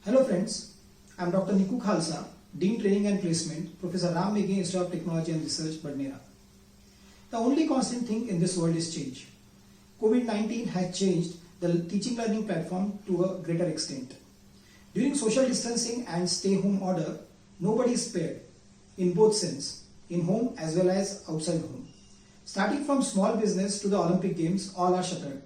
Hello friends, I am Dr. Niku Khalsa, Dean Training and Placement, Professor Ram Meghe Institute of Technology and Research, Badnera. The only constant thing in this world is change. COVID-19 has changed the teaching learning platform to a greater extent. During social distancing and stay home order, nobody is spared in both sense, in home as well as outside home. Starting from small business to the Olympic Games, all are shuttered.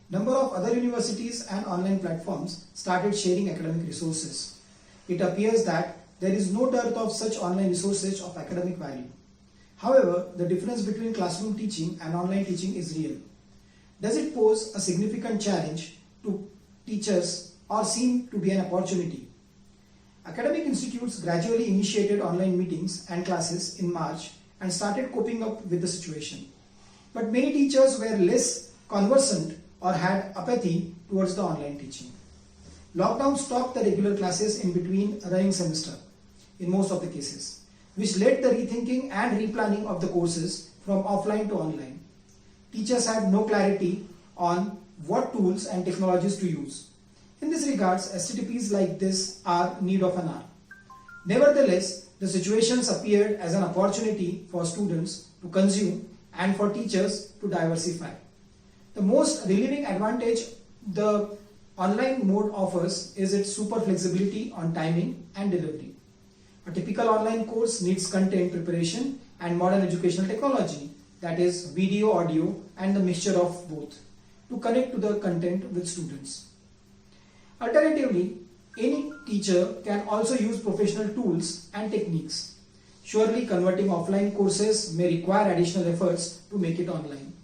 Number of other universities and online platforms started sharing academic resources. It appears that there is no dearth of such online resources of academic value. However, the difference between classroom teaching and online teaching is real. Does it pose a significant challenge to teachers or seem to be an opportunity? Academic institutes gradually initiated online meetings and classes in March and started coping up with the situation. But many teachers were less conversant or had apathy towards the online teaching. Lockdown stopped the regular classes in between running semester in most of the cases, which led the rethinking and replanning of the courses from offline to online. Teachers had no clarity on what tools and technologies to use. In this regards, STTPs like this are need of an hour. Nevertheless, the situations appeared as an opportunity for students to consume and for teachers to diversify. The most relieving advantage the online mode offers is its super flexibility on timing and delivery. A typical online course needs content preparation and modern educational technology, that is video, audio and the mixture of both, to connect to the content with students. Alternatively, any teacher can also use professional tools and techniques. Surely converting offline courses may require additional efforts to make it online.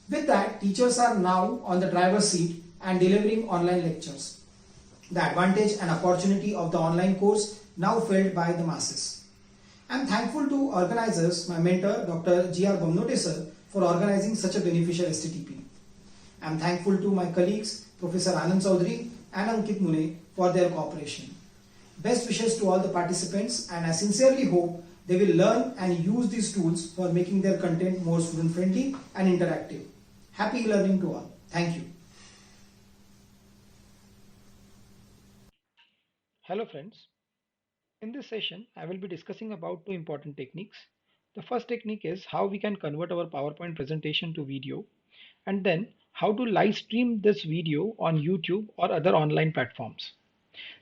With that, teachers are now on the driver's seat and delivering online lectures. The advantage and opportunity of the online course now felt by the masses. I am thankful to organizers, my mentor Dr. G.R. Bamnote sir, for organizing such a beneficial STTP. I am thankful to my colleagues Professor Anand Chaudhary and Ankit Mune for their cooperation. Best wishes to all the participants, and I sincerely hope they will learn and use these tools for making their content more student friendly and interactive. Happy learning to all. Thank you. Hello friends, in this session I will be discussing about two important techniques. The first technique is how we can convert our PowerPoint presentation to video, and then how to live stream this video on YouTube or other online platforms.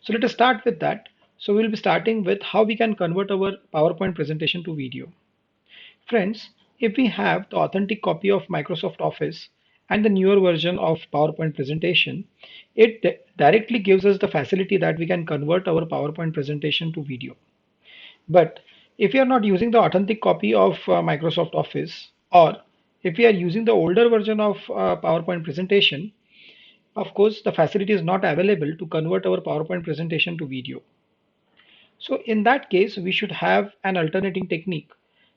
So let us start with that. So we'll be starting with how we can convert our PowerPoint presentation to video. Friends, if we have the authentic copy of Microsoft Office and the newer version of PowerPoint presentation, it directly gives us the facility that we can convert our PowerPoint presentation to video. But if we are not using the authentic copy of Microsoft Office, or if we are using the older version of PowerPoint presentation, of course, the facility is not available to convert our PowerPoint presentation to video. So in that case, we should have an alternating technique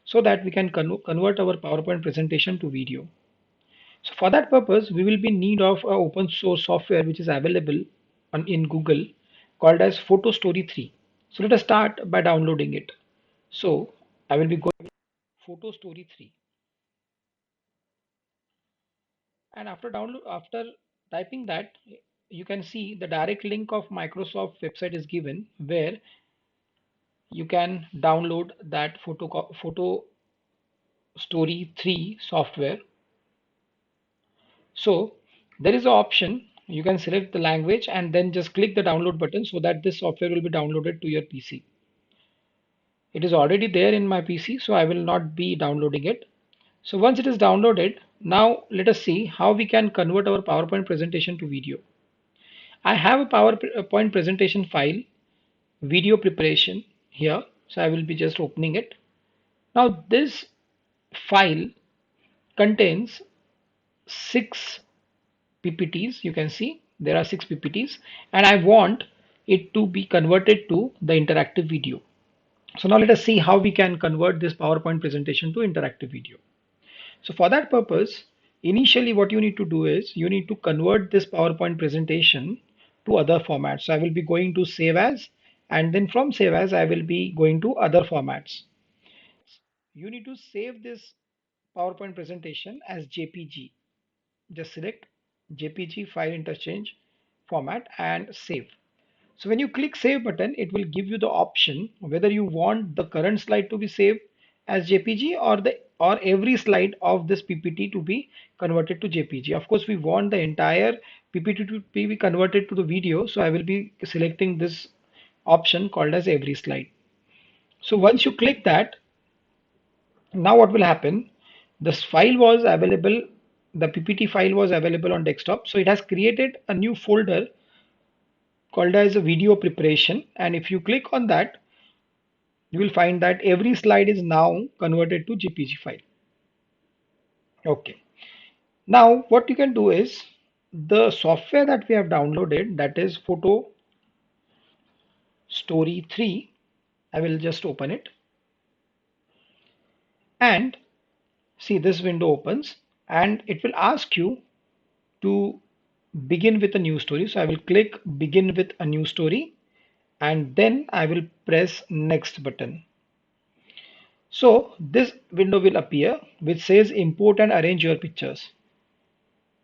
so that we can convert our PowerPoint presentation to video. So for that purpose, we will be in need of a open source software which is available in Google called as Photo Story 3. So let us start by downloading it. So I will be going Photo Story 3, and after typing that, you can see the direct link of Microsoft website is given where you can download that Photo Story 3 software. So there is an option, you can select the language and then just click the download button so that this software will be downloaded to your PC. It is already there in my PC, so I will not be downloading it. So once it is downloaded, now let us see how we can convert our PowerPoint presentation to video. I have a PowerPoint presentation file, video preparation here. So I will be just opening it. Now this file contains 6 PPTs. You can see there are 6 PPTs, and I want it to be converted to the interactive video. So now let us see how we can convert this PowerPoint presentation to interactive video. So for that purpose, initially what you need to do is you need to convert this PowerPoint presentation to other formats. So I will be going to save as, and then from save as I will be going to other formats. You need to save this PowerPoint presentation as JPG. Just select JPG file interchange format and save. So when you click save button, it will give you the option whether you want the current slide to be saved as JPG or every slide of this PPT to be converted to JPG. Of course, we want the entire PPT to be converted to the video, so I will be selecting this option called as every slide. So once you click that, now what will happen? This file was available, the PPT file was available on desktop, so it has created a new folder called as a video preparation, and if you click on that, you will find that every slide is now converted to JPG file. Okay. Now what you can do is the software that we have downloaded, that is Photo Story 3. I will just open it and see this window opens and it will ask you to begin with a new story. So I will click begin with a new story and then I will press next button. So this window will appear which says import and arrange your pictures.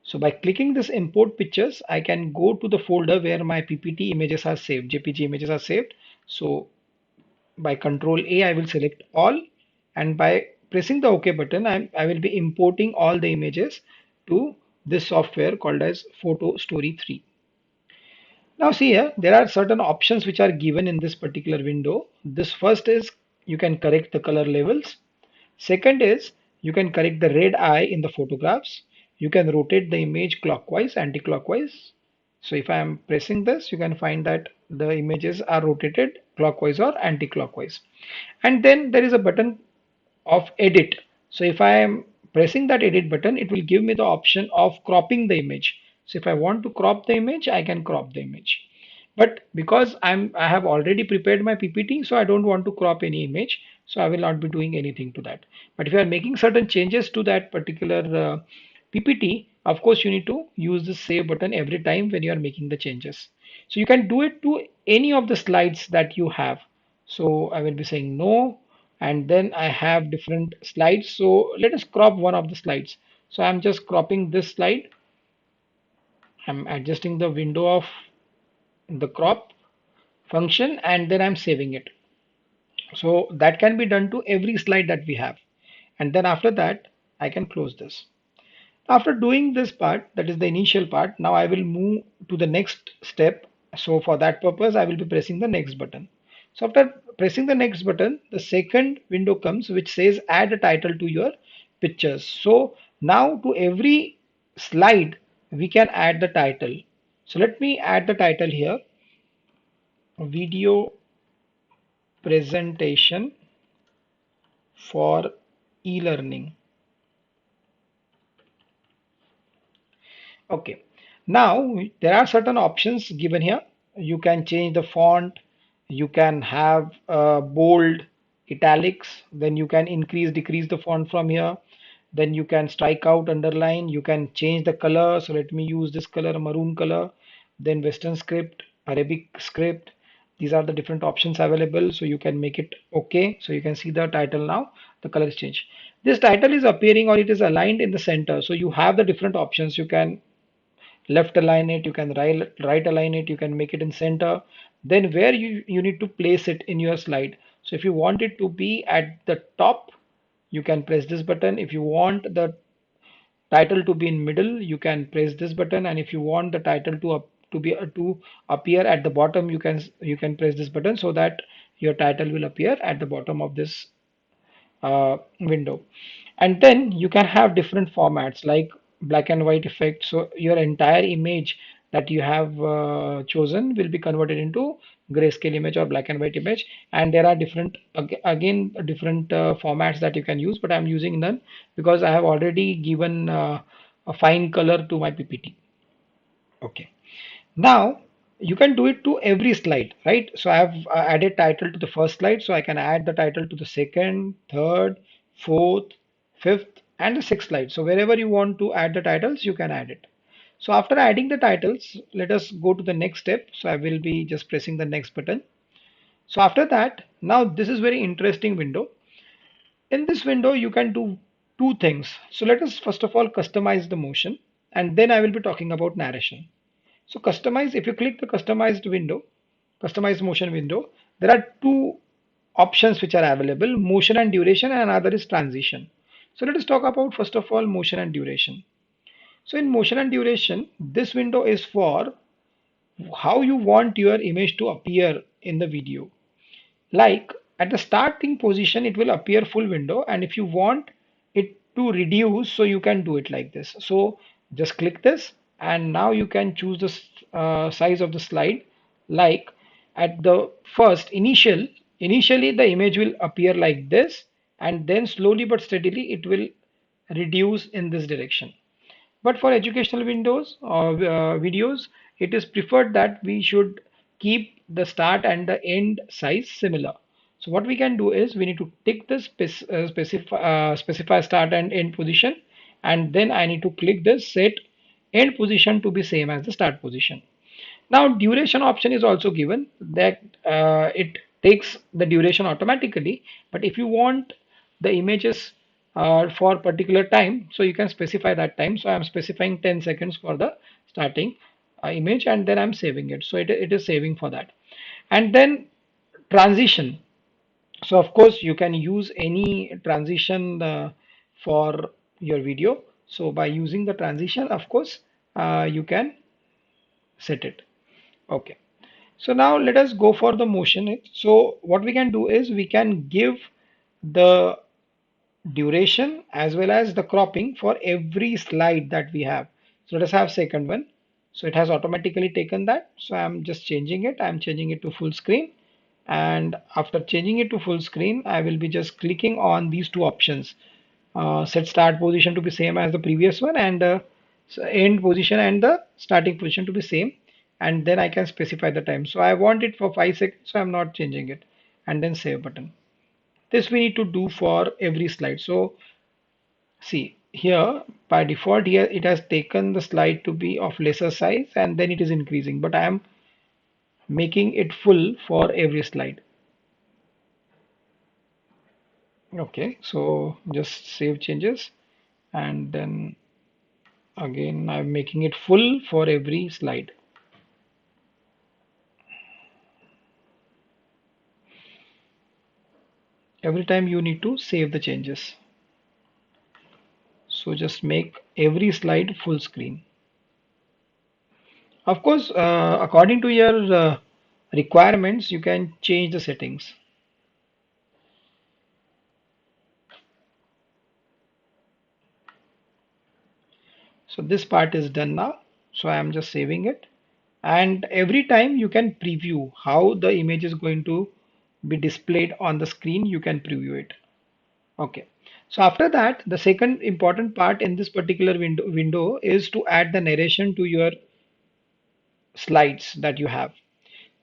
So by clicking this import pictures, I can go to the folder where my PPT images are saved, JPG images are saved. So by Control A, I will select all, and by pressing the OK button, I will be importing all the images to this software called as Photo Story 3. Now see here, there are certain options which are given in this particular window. This first is you can correct the color levels. Second is you can correct the red eye in the photographs. You can rotate the image clockwise, anti-clockwise. So if I am pressing this, you can find that the images are rotated clockwise or anti-clockwise. And then there is a button of edit. So if I am pressing that edit button, it will give me the option of cropping the image. So if I want to crop the image, I can crop the image. But because I have already prepared my PPT, so I don't want to crop any image. So I will not be doing anything to that. But if you are making certain changes to that particular PPT, of course you need to use the save button every time when you are making the changes. So you can do it to any of the slides that you have. So I will be saying no, and then I have different slides. So let us crop one of the slides. So I'm just cropping this slide. I'm adjusting the window of the crop function and then I'm saving it. So that can be done to every slide that we have. And then after that, I can close this. After doing this part, that is the initial part, now I will move to the next step. So for that purpose, I will be pressing the next button. So after pressing the next button, the second window comes which says add a title to your pictures. So now to every slide, we can add the title. So let me add the title here, video presentation for e-learning. Okay, now there are certain options given here. You can change the font, you can have bold, italics, then you can increase, decrease the font from here. Then you can strike out, underline, you can change the color. So let me use this color, maroon color, then Western script, Arabic script. These are the different options available. So you can make it okay. So you can see the title now, the color is changed. This title is appearing or it is aligned in the center. So you have the different options. You can left align it, you can right align it, you can make it in center. Then where you need to place it in your slide. So if you want it to be at the top, you can press this button. If you want the title to be in middle, you can press this button. And if you want the title to appear at the bottom, you can press this button so that your title will appear at the bottom of this window. And then you can have different formats like black and white effect. So your entire image that you have chosen will be converted into grayscale image or black and white image. And there are different again different formats that you can use, but I'm using none because I have already given a fine color to my PPT. Okay. Now you can do it to every slide, right? So I have added title to the first slide, so I can add the title to the second, third, fourth, fifth, and the sixth slide. So wherever you want to add the titles, you can add it. So after adding the titles, let us go to the next step. So I will be just pressing the next button. So after that, now this is very interesting window. In this window, you can do two things. So let us first of all customize the motion, and then I will be talking about narration. So customize, if you click the customized window, customize motion window, there are two options which are available: motion and duration, and another is transition. So let us talk about first of all motion and duration. So in motion and duration, this window is for how you want your image to appear in the video. Like at the starting position, it will appear full window, and if you want it to reduce, so you can do it like this. So just click this, and now you can choose the size of the slide. Like at the first initially the image will appear like this, and then slowly but steadily it will reduce in this direction. But for educational windows or videos, it is preferred that we should keep the start and the end size similar. So what we can do is we need to tick the specify start and end position, and then I need to click this set end position to be same as the start position. Now duration option is also given that it takes the duration automatically, but if you want the images for particular time, so you can specify that time. So I'm specifying 10 seconds for the starting image, and then I'm saving it. So it is saving for that. And then transition. So of course you can use any transition for your video. So by using the transition, of course, you can set it. Okay. So now let us go for the motion. So what we can do is we can give the duration as well as the cropping for every slide that we have. So let us have second one. So it has automatically taken that. So I'm just changing it. I'm changing it to full screen. And after changing it to full screen, I will be just clicking on these two options. Set start position to be same as the previous one, and end position and the starting position to be same, and then I can specify the time. So I want it for 5 seconds, so I'm not changing it, and then save button. This we need to do for every slide. So see here by default here it has taken the slide to be of lesser size, and then it is increasing, but I am making it full for every slide. Okay, so just save changes, and then again I'm making it full for every slide. Every time you need to save the changes. So just make every slide full screen. Of course, according to your requirements, you can change the settings. So this part is done now. So I am just saving it. And every time you can preview how the image is going to be displayed on the screen, you can preview it. Okay. So after that, the second important part in this particular window is to add the narration to your slides that you have.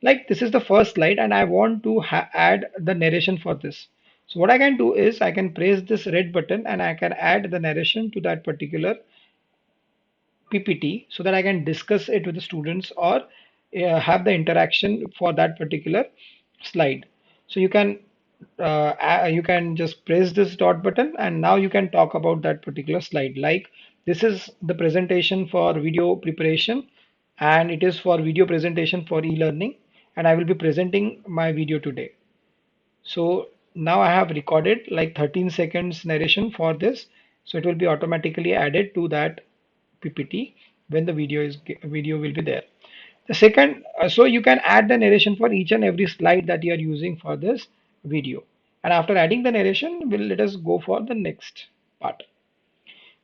Like this is the first slide and I want to add the narration for this. So what I can do is I can press this red button and I can add the narration to that particular PPT so that I can discuss it with the students or have the interaction for that particular slide. So you can just press this dot button and now you can talk about that particular slide. Like this is the presentation for video preparation, and it is for video presentation for e-learning, and I will be presenting my video today. So now I have recorded like 13 seconds narration for this. So it will be automatically added to that PPT when the video will be there. The second, so you can add the narration for each and every slide that you are using for this video. And after adding the narration, let us go for the next part.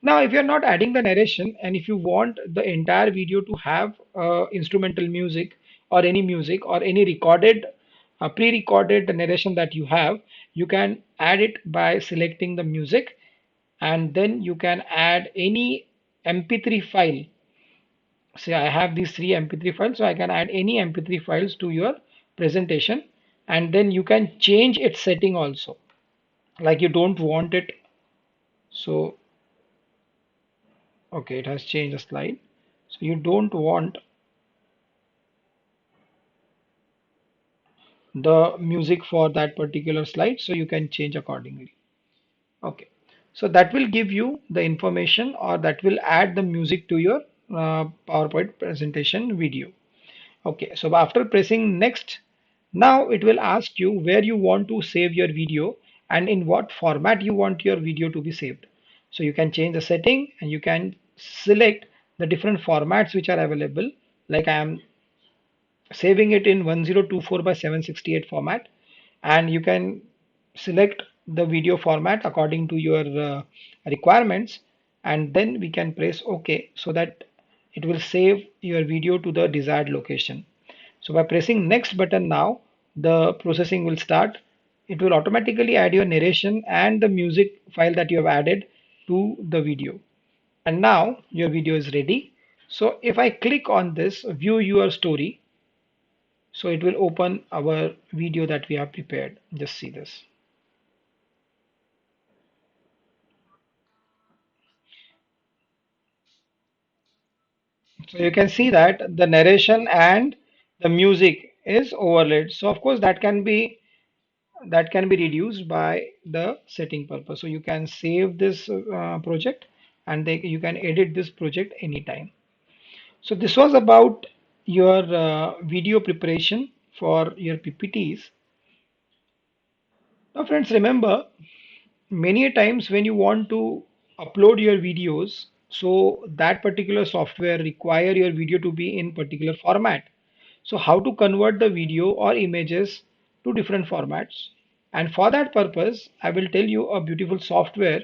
Now, if you're not adding the narration and if you want the entire video to have instrumental music or any recorded, pre-recorded narration that you have, you can add it by selecting the music, and then you can add any MP3 file. Say I have these three MP3 files, so I can add any MP3 files to your presentation, and then you can change its setting also. Like you don't want it, so okay, it has changed the slide. So you don't want the music for that particular slide, so you can change accordingly. Okay, so that will give you the information, or that will add the music to your PowerPoint presentation video. Okay, so after pressing next, Now it will ask you where you want to save your video and in what format you want your video to be saved. So you can change the setting and you can select the different formats which are available. Like I am saving it in 1024 by 768 format, and you can select the video format according to your requirements, and then we can press OK so that it will save your video to the desired location. So by pressing next button now, the processing will start. It will automatically add your narration and the music file that you have added to the video. And now your video is ready. So if I click on this view your story, so it will open our video that we have prepared. Just see this. So you can see that the narration and the music is overlaid. So of course that can be reduced by the setting purpose. So you can save this project, and you can edit this project anytime. So this was about your video preparation for your PPTs. Now friends, remember, many times when you want to upload your videos, so that particular software require your video to be in particular format. So how to convert the video or images to different formats? And for that purpose, I will tell you a beautiful software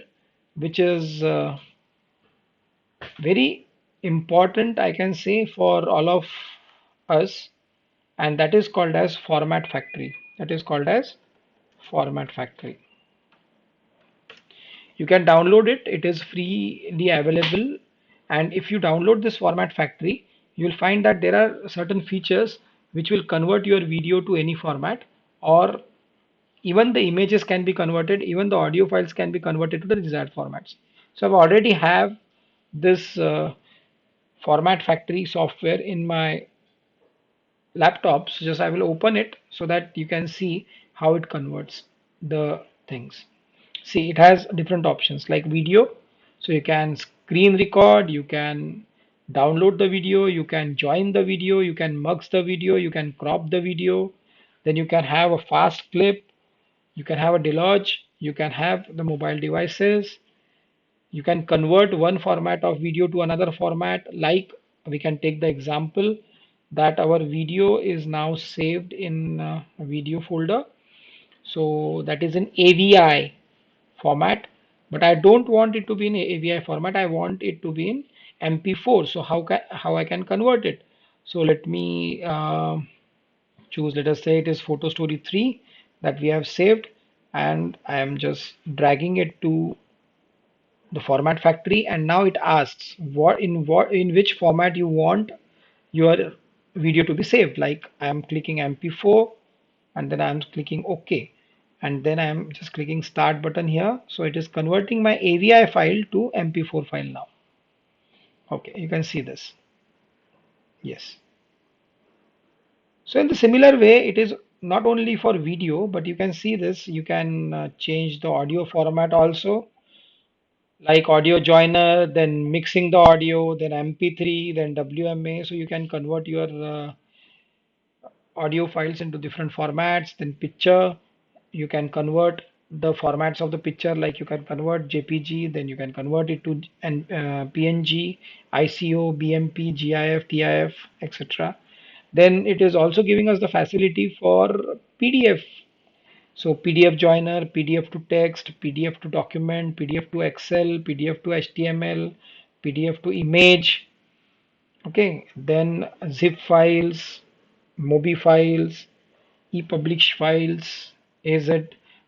which is very important, I can say, for all of us, and that is called as Format Factory. That is called as Format Factory. You can download it, it is freely available. And if you download this Format Factory, you will find that there are certain features which will convert your video to any format, or even the images can be converted, even the audio files can be converted to the desired formats. So I've already have this Format Factory software in my laptop. So just I will open it so that you can see how it converts the things. See, it has different options like video. So you can screen record, you can download the video, you can join the video, you can mux the video, you can crop the video, then you can have a fast clip, you can have a delage, you can have the mobile devices, you can convert one format of video to another format. Like we can take the example that our video is now saved in a video folder, so that is in AVI format, but I don't want it to be in AVI format. I want it to be in MP4. So how I can convert it? So let me choose. Let us say it is Photo Story 3 that we have saved, and I am just dragging it to the Format Factory, and now it asks what in which format you want your video to be saved. Like I am clicking MP4, and then I am clicking OK, and then I am just clicking start button here. So it is converting my AVI file to MP4 file now. Okay, you can see this. Yes. So in the similar way, it is not only for video, but you can see this. You can change the audio format also, like audio joiner, then mixing the audio, then MP3, then WMA. So you can convert your audio files into different formats. Then picture, you can convert the formats of the picture, like you can convert JPG, then you can convert it to PNG, ICO, BMP, GIF, TIF, etc. Then it is also giving us the facility for PDF. So PDF joiner, PDF to text, PDF to document, PDF to Excel, PDF to HTML, PDF to image. Okay, then zip files, MOBI files, ePublish files, AZ,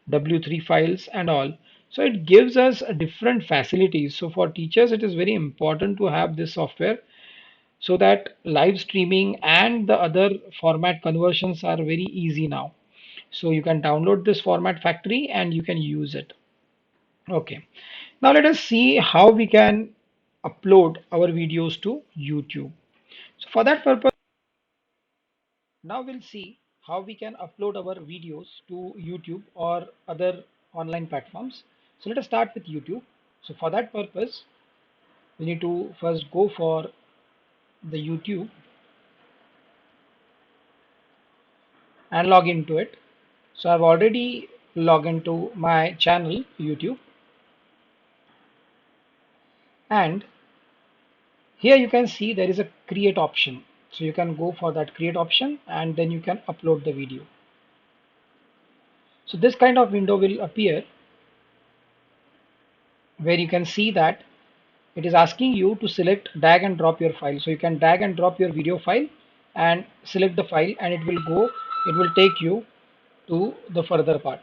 W3 files, and all. So it gives us different facilities. So for teachers, it is very important to have this software so that live streaming and the other format conversions are very easy now. So you can download this Format Factory and you can use it. Okay. Now let us see how we can upload our videos to YouTube. So for that purpose, now we'll see how we can upload our videos to YouTube or other online platforms. So let us start with YouTube. So for that purpose, we need to first go for the YouTube, and log into it. So I've already logged into my channel YouTube, and here you can see there is a create option. So you can go for that create option and then you can upload the video. So this kind of window will appear where you can see that it is asking you to select drag and drop your file. So you can drag and drop your video file and select the file, and it will take you to the further part.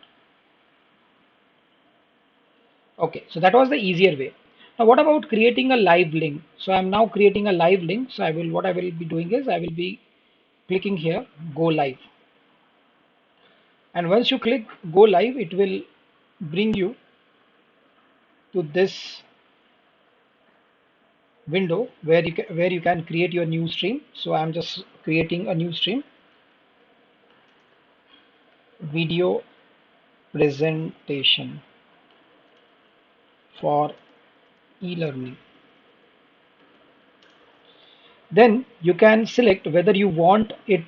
Okay, so that was the easier way. Now what about creating a live link? So I'm now creating a live link. So what I will be doing is I will be clicking here, go live. And once you click go live, it will bring you to this window where you can create your new stream. So I'm just creating a new stream, video presentation for e-learning. Then you can select whether you want it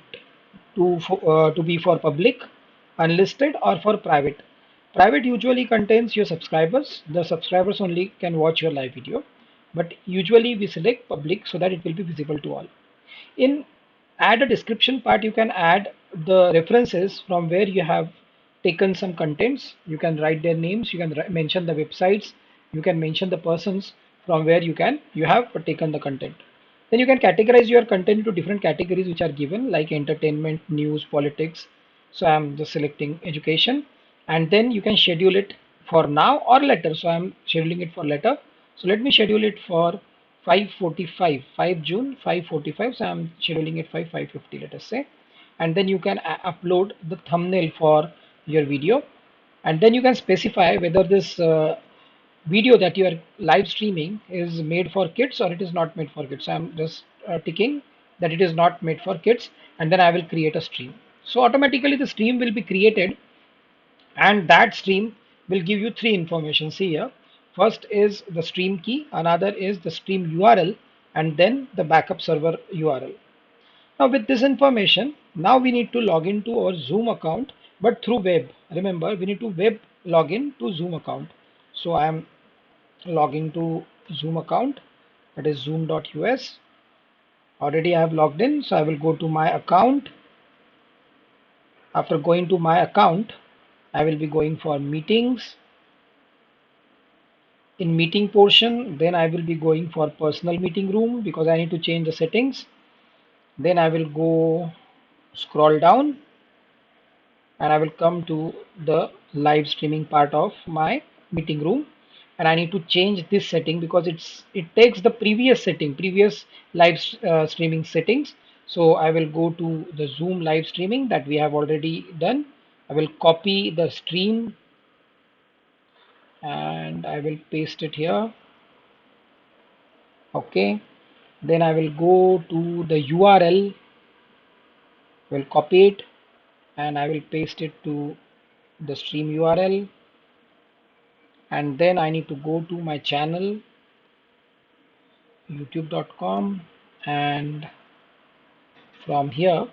to be for public, unlisted, or for private. Private usually contains your subscribers. The subscribers only can watch your live video, but usually we select public so that it will be visible to all. In add a description part, you can add the references from where you have taken some contents. You can write their names, you can mention the websites, you can mention the persons from where you have taken the content. Then you can categorize your content into different categories which are given, like entertainment, news, politics. So I'm just selecting education, and then you can schedule it for now or later. So I'm scheduling it for later. So let me schedule it for 5:45, 5 June 5:45. So I'm scheduling it for 5:50, let us say. And then you can upload the thumbnail for your video, and then you can specify whether this video that you are live streaming is made for kids or it is not made for kids. So I'm just ticking that it is not made for kids, and then I will create a stream. So automatically the stream will be created, and that stream will give you three information. See here, first is the stream key, another is the stream URL, and then the backup server URL. Now with this information, now we need to log into our Zoom account, but through web. Remember, we need to web login to Zoom account. So I am logging to Zoom account, that is zoom.us. Already I have logged in, so I will go to my account. After going to my account, I will be going for meetings. In meeting portion, then I will be going for personal meeting room because I need to change the settings. Then I will go scroll down and I will come to the live streaming part of my meeting room, and I need to change this setting because it takes the previous live streaming settings. So I will go to the Zoom live streaming that we have already done. I will copy the stream and I will paste it here. Okay, then I will go to the URL, will copy it and I will paste it to the stream URL, and then I need to go to my channel youtube.com, and from here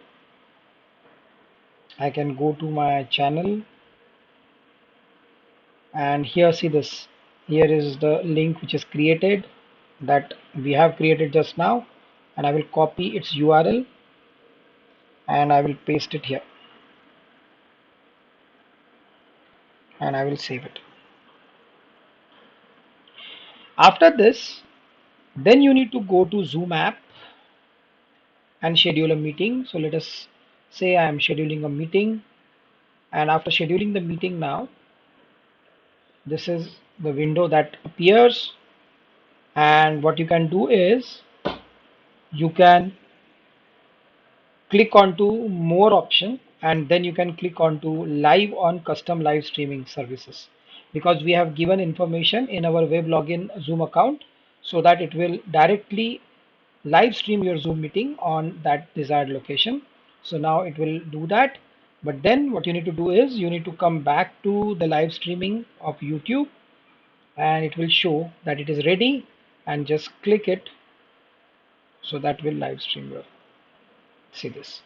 I can go to my channel, and here see this, here is the link which is created that we have created just now, and I will copy its URL and I will paste it here and I will save it. After this, then you need to go to Zoom app and schedule a meeting. So let us say I am scheduling a meeting, and after scheduling the meeting, now this is the window that appears, and what you can do is you can click onto more option, and then you can click onto live on custom live streaming services, because we have given information in our web login Zoom account so that it will directly live stream your Zoom meeting on that desired location. So now it will do that, but then what you need to do is you need to come back to the live streaming of YouTube, and it will show that it is ready, and just click it, so that will live stream your, see this,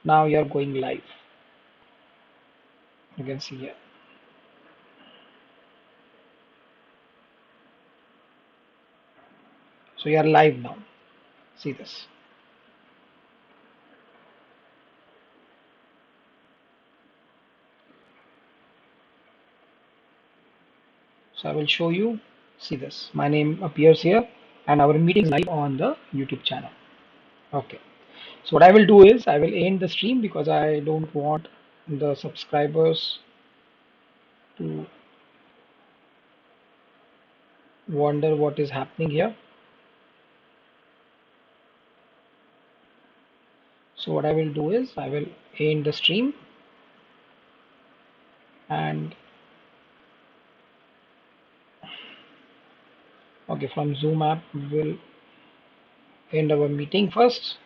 now you are going live. You can see here. So you are live now. See this. So I will show you. See this. My name appears here, and our meeting is live on the YouTube channel. Okay. So what I will do is I will end the stream because I don't want the subscribers to wonder what is happening here. So what I will do is I will end the stream, and okay, from Zoom app we will end our meeting first,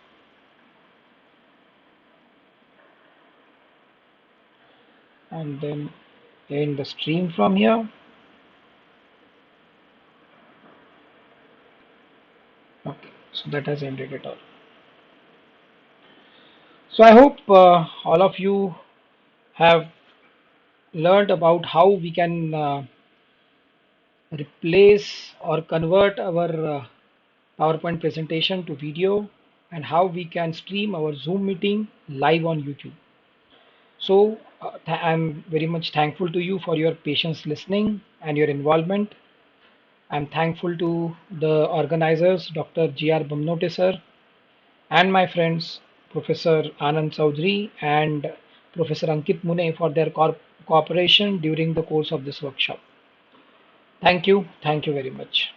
and then end the stream from here. Okay, so that has ended it all. So I hope all of you have learned about how we can replace or convert our PowerPoint presentation to video, and how we can stream our Zoom meeting live on YouTube. So I'm very much thankful to you for your patience listening and your involvement. I'm thankful to the organizers, Dr. G.R. Bamnote sir, and my friends, Professor Anand Chaudhary and Professor Ankit Mune for their cooperation during the course of this workshop. Thank you very much.